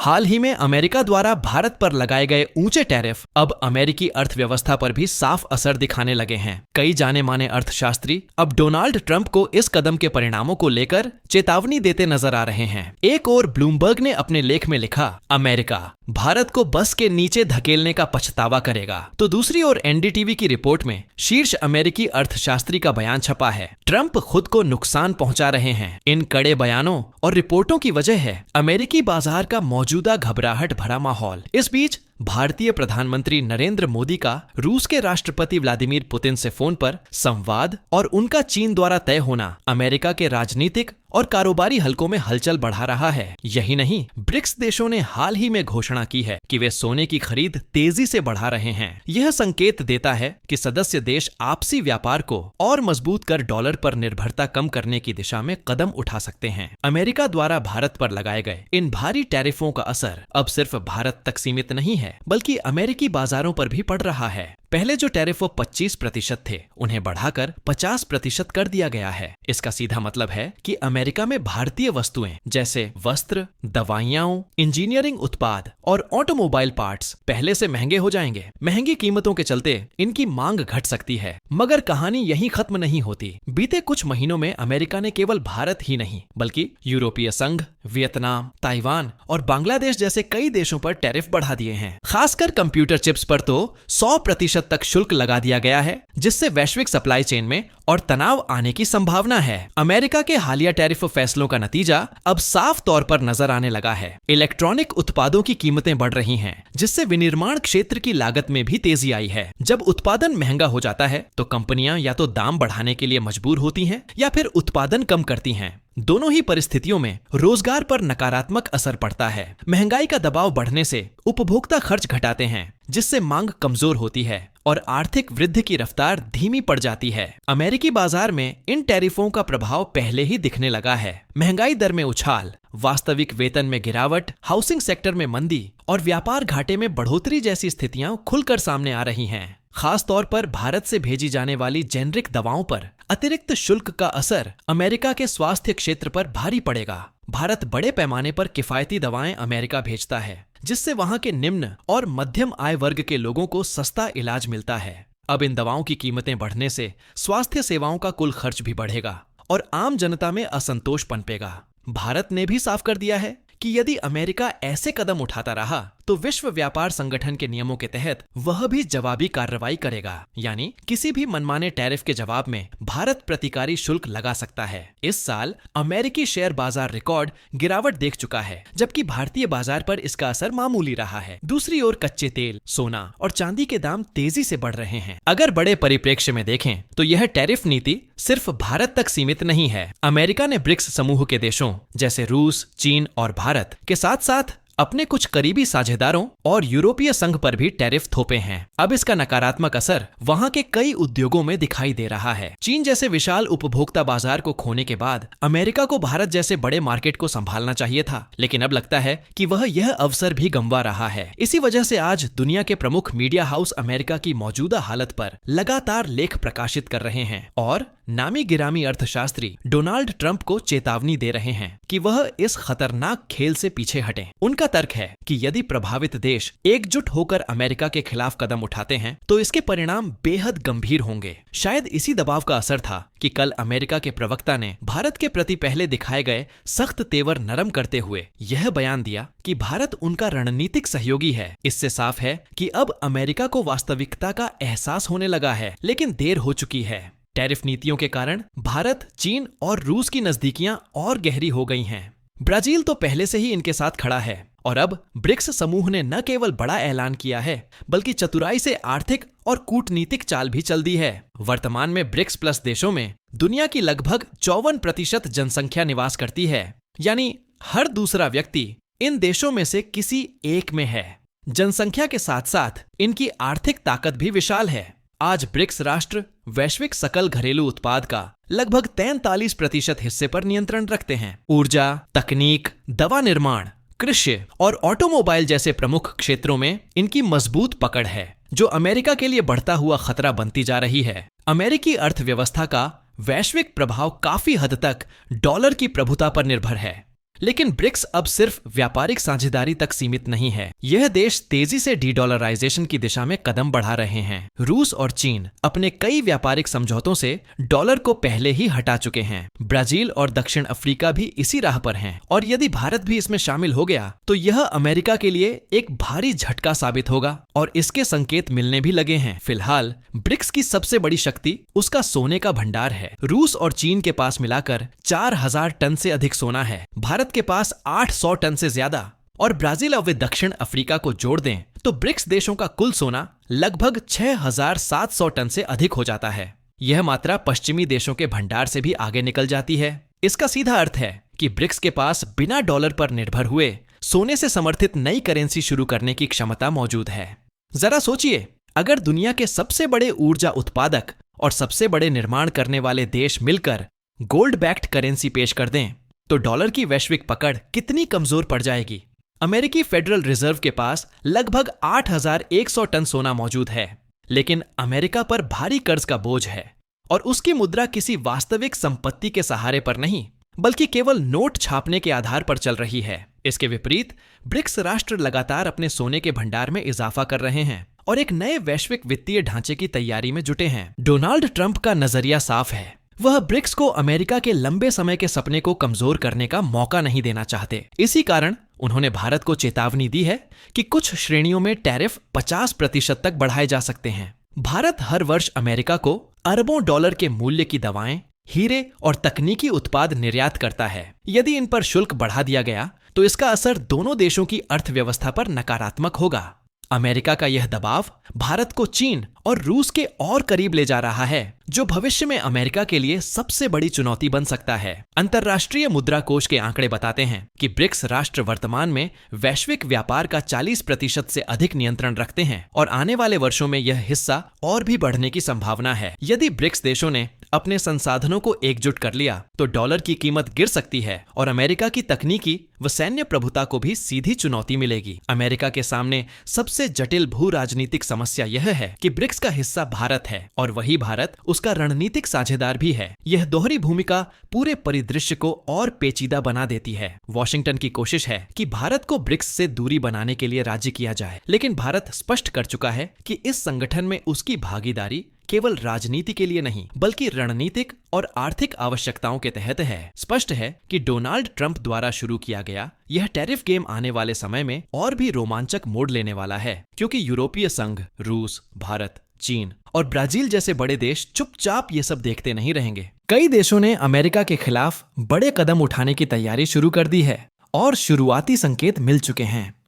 हाल ही में अमेरिका द्वारा भारत पर लगाए गए ऊंचे टैरिफ अब अमेरिकी अर्थव्यवस्था पर भी साफ असर दिखाने लगे हैं। कई जाने माने अर्थशास्त्री अब डोनाल्ड ट्रंप को इस कदम के परिणामों को लेकर चेतावनी देते नजर आ रहे हैं। एक ओर ब्लूमबर्ग ने अपने लेख में लिखा, अमेरिका भारत को बस के नीचे धकेलने का पछतावा करेगा, तो दूसरी ओर एनडीटीवी की रिपोर्ट में शीर्ष अमेरिकी अर्थशास्त्री का बयान छपा है, ट्रंप खुद को नुकसान पहुंचा रहे हैं। इन कड़े बयानों और रिपोर्टों की वजह है अमेरिकी बाजार का मौजूदा घबराहट भरा माहौल। इस बीच भारतीय प्रधानमंत्री नरेंद्र मोदी का रूस के राष्ट्रपति व्लादिमीर पुतिन से फोन पर संवाद और उनका चीन द्वारा तय होना अमेरिका के राजनीतिक और कारोबारी हलकों में हलचल बढ़ा रहा है। यही नहीं, ब्रिक्स देशों ने हाल ही में घोषणा की है कि वे सोने की खरीद तेजी से बढ़ा रहे हैं। यह संकेत देता है कि सदस्य देश आपसी व्यापार को और मजबूत कर डॉलर पर निर्भरता कम करने की दिशा में कदम उठा सकते हैं। अमेरिका द्वारा भारत पर लगाए गए इन भारी टैरिफों का असर अब सिर्फ भारत तक सीमित नहीं है, बल्कि अमेरिकी बाजारों पर भी पड़ रहा है। पहले जो टैरिफ 25% थे, उन्हें बढ़ाकर 50% कर दिया गया है। इसका सीधा मतलब है कि अमेरिका में भारतीय वस्तुएं जैसे वस्त्र, दवाइयां, इंजीनियरिंग उत्पाद और ऑटोमोबाइल पार्ट्स पहले से महंगे हो जाएंगे। महंगी कीमतों के चलते इनकी मांग घट सकती है। मगर कहानी यहीं खत्म नहीं होती। बीते कुछ महीनों में अमेरिका ने केवल भारत ही नहीं, बल्कि यूरोपीय संघ, वियतनाम, ताइवान और बांग्लादेश जैसे कई देशों पर टैरिफ बढ़ा दिए हैं। खासकर कंप्यूटर चिप्स पर तो 100% तक शुल्क लगा दिया गया है, जिससे वैश्विक सप्लाई चेन में और तनाव आने की संभावना है। अमेरिका के हालिया टैरिफ फैसलों का नतीजा अब साफ तौर पर नजर आने लगा है। इलेक्ट्रॉनिक उत्पादों की कीमतें बढ़ रही हैं, जिससे विनिर्माण क्षेत्र की लागत में भी तेजी आई है। जब उत्पादन महंगा हो जाता है तो कंपनियां या तो दाम बढ़ाने के लिए मजबूर होती हैं या फिर उत्पादन कम करती हैं। दोनों ही परिस्थितियों में रोजगार पर नकारात्मक असर पड़ता है। महंगाई का दबाव बढ़ने से उपभोक्ता खर्च घटाते हैं, जिससे मांग कमजोर होती है और आर्थिक वृद्धि की रफ्तार धीमी पड़ जाती है। अमेरिकी बाजार में इन टैरिफों का प्रभाव पहले ही दिखने लगा है। महंगाई दर में उछाल, वास्तविक वेतन में गिरावट, हाउसिंग सेक्टर में मंदी और व्यापार घाटे में बढ़ोतरी जैसी स्थितियां खुलकर सामने आ रही हैं। खास तौर पर भारत से भेजी जाने वाली जेनरिक दवाओं पर अतिरिक्त शुल्क का असर अमेरिका के स्वास्थ्य क्षेत्र पर भारी पड़ेगा। भारत बड़े पैमाने पर किफायती दवाएं अमेरिका भेजता है, जिससे वहां के निम्न और मध्यम आय वर्ग के लोगों को सस्ता इलाज मिलता है। अब इन दवाओं की कीमतें बढ़ने से स्वास्थ्य सेवाओं का कुल खर्च भी बढ़ेगा और आम जनता में असंतोष पनपेगा। भारत ने भी साफ कर दिया है कि यदि अमेरिका ऐसे कदम उठाता रहा तो विश्व व्यापार संगठन के नियमों के तहत वह भी जवाबी कार्रवाई करेगा। यानी किसी भी मनमाने टैरिफ के जवाब में भारत प्रतिकारी शुल्क लगा सकता है। इस साल अमेरिकी शेयर बाजार रिकॉर्ड गिरावट देख चुका है, जबकि भारतीय बाजार पर इसका असर मामूली रहा है। दूसरी ओर कच्चे तेल, सोना और चांदी के दाम तेजी से बढ़ रहे हैं। अगर बड़े परिप्रेक्ष्य में देखें तो यह टैरिफ नीति सिर्फ भारत तक सीमित नहीं है। अमेरिका ने ब्रिक्स समूह के देशों जैसे रूस, चीन और भारत के साथ साथ अपने कुछ करीबी साझेदारों और यूरोपीय संघ पर भी टैरिफ थोपे हैं। अब इसका नकारात्मक असर वहां के कई उद्योगों में दिखाई दे रहा है। चीन जैसे विशाल उपभोक्ता बाजार को खोने के बाद अमेरिका को भारत जैसे बड़े मार्केट को संभालना चाहिए था, लेकिन अब लगता है कि वह यह अवसर भी गंवा रहा है। इसी वजह से आज दुनिया के प्रमुख मीडिया हाउस अमेरिका की मौजूदा हालत पर लगातार लेख प्रकाशित कर रहे हैं और नामी गिरामी अर्थशास्त्री डोनाल्ड ट्रंप को चेतावनी दे रहे हैं कि वह इस खतरनाक खेल से पीछे हटें। उनका तर्क है कि यदि प्रभावित देश एकजुट होकर अमेरिका के खिलाफ कदम उठाते हैं तो इसके परिणाम बेहद गंभीर होंगे। शायद इसी दबाव का असर था कि कल अमेरिका के प्रवक्ता ने भारत के प्रति पहले दिखाए गए सख्त तेवर नरम करते हुए यह बयान दिया कि भारत उनका रणनीतिक सहयोगी है। इससे साफ है कि अब अमेरिका को वास्तविकता का एहसास होने लगा है, लेकिन देर हो चुकी है। टैरिफ नीतियों के कारण भारत, चीन और रूस की नजदीकियां और गहरी हो गई हैं। ब्राजील तो पहले से ही इनके साथ खड़ा है और अब ब्रिक्स समूह ने न केवल बड़ा ऐलान किया है, बल्कि चतुराई से आर्थिक और कूटनीतिक चाल भी चल दी है। वर्तमान में ब्रिक्स प्लस देशों में दुनिया की लगभग 54% जनसंख्या निवास करती है, यानी हर दूसरा व्यक्ति इन देशों में से किसी एक में है। जनसंख्या के साथ साथ इनकी आर्थिक ताकत भी विशाल है। आज ब्रिक्स राष्ट्र वैश्विक सकल घरेलू उत्पाद का लगभग 43% हिस्से पर नियंत्रण रखते हैं। ऊर्जा, तकनीक, दवा निर्माण, कृषि और ऑटोमोबाइल जैसे प्रमुख क्षेत्रों में इनकी मजबूत पकड़ है, जो अमेरिका के लिए बढ़ता हुआ खतरा बनती जा रही है। अमेरिकी अर्थव्यवस्था का वैश्विक प्रभाव काफी हद तक डॉलर की प्रभुता पर निर्भर है। लेकिन ब्रिक्स अब सिर्फ व्यापारिक साझेदारी तक सीमित नहीं है। यह देश तेजी से डी-डॉलराइजेशन की दिशा में कदम बढ़ा रहे हैं। रूस और चीन अपने कई व्यापारिक समझौतों से डॉलर को पहले ही हटा चुके हैं। ब्राजील और दक्षिण अफ्रीका भी इसी राह पर हैं। और यदि भारत भी इसमें शामिल हो गया तो यह अमेरिका के लिए एक भारी झटका साबित होगा और इसके संकेत मिलने भी लगे हैं। फिलहाल ब्रिक्स की सबसे बड़ी शक्ति उसका सोने का भंडार है। रूस और चीन के पास मिलाकर 4000 टन से अधिक सोना है। भारत के पास 800 टन से ज्यादा और ब्राजील और दक्षिण अफ्रीका को जोड़ दें तो ब्रिक्स देशों का कुल सोना लगभग 6700 टन से अधिक हो जाता है। यह मात्रा पश्चिमी देशों के भंडार से भी आगे निकल जाती है। इसका सीधा अर्थ है कि ब्रिक्स के पास बिना डॉलर पर निर्भर हुए सोने से समर्थित नई करेंसी शुरू करने की क्षमता मौजूद है। जरा सोचिए, अगर दुनिया के सबसे बड़े ऊर्जा उत्पादक और सबसे बड़े निर्माण करने वाले देश मिलकर गोल्ड बैक्ड करेंसी पेश कर दें तो डॉलर की वैश्विक पकड़ कितनी कमजोर पड़ जाएगी। अमेरिकी फेडरल रिजर्व के पास लगभग 8100 टन सोना मौजूद है, लेकिन अमेरिका पर भारी कर्ज का बोझ है और उसकी मुद्रा किसी वास्तविक संपत्ति के सहारे पर नहीं बल्कि केवल नोट छापने के आधार पर चल रही है। इसके विपरीत ब्रिक्स राष्ट्र लगातार अपने सोने के भंडार में इजाफा कर रहे हैं और एक नए वैश्विक वित्तीय ढांचे की तैयारी में जुटे हैं। डोनाल्ड ट्रंप का नजरिया साफ है। वह ब्रिक्स को अमेरिका के लंबे समय के सपने को कमजोर करने का मौका नहीं देना चाहते। इसी कारण उन्होंने भारत को चेतावनी दी है कि कुछ श्रेणियों में टैरिफ 50% तक बढ़ाए जा सकते हैं। भारत हर वर्ष अमेरिका को अरबों डॉलर के मूल्य की दवाएं, हीरे और तकनीकी उत्पाद निर्यात करता है। यदि इन पर शुल्क बढ़ा दिया गया तो इसका असर दोनों देशों की अर्थव्यवस्था पर नकारात्मक होगा। अमेरिका का यह दबाव भारत को चीन और रूस के और करीब ले जा रहा है, जो भविष्य में अमेरिका के लिए सबसे बड़ी चुनौती बन सकता है। अंतर्राष्ट्रीय मुद्रा कोष के आंकड़े बताते हैं कि ब्रिक्स राष्ट्र वर्तमान में वैश्विक व्यापार का 40% से अधिक नियंत्रण रखते हैं और आने वाले वर्षों में यह हिस्सा और भी बढ़ने की संभावना है। यदि ब्रिक्स देशों ने अपने संसाधनों को एकजुट कर लिया तो डॉलर की कीमत गिर सकती है और अमेरिका की तकनीकी व सैन्य प्रभुता को भी सीधी चुनौती मिलेगी। अमेरिका के सामने सबसे जटिल भू राजनीतिक समस्या यह है कि ब्रिक्स का हिस्सा भारत है और वही भारत उसका रणनीतिक साझेदार भी है। यह दोहरी भूमिका पूरे परिदृश्य को और पेचीदा बना देती है। वॉशिंगटन की कोशिश है कि भारत को ब्रिक्स से दूरी बनाने के लिए राजी किया जाए, लेकिन भारत स्पष्ट कर चुका है कि इस संगठन में उसकी भागीदारी केवल राजनीति के लिए नहीं बल्कि रणनीतिक और आर्थिक आवश्यकताओं के तहत है। स्पष्ट है कि डोनाल्ड ट्रंप द्वारा शुरू किया गया यह टैरिफ गेम आने वाले समय में और भी रोमांचक मोड़ लेने वाला है, क्योंकि यूरोपीय संघ, रूस, भारत, चीन और ब्राजील जैसे बड़े देश चुपचाप ये सब देखते नहीं रहेंगे। कई देशों ने अमेरिका के खिलाफ बड़े कदम उठाने की तैयारी शुरू कर दी है और शुरुआती संकेत मिल चुके हैं।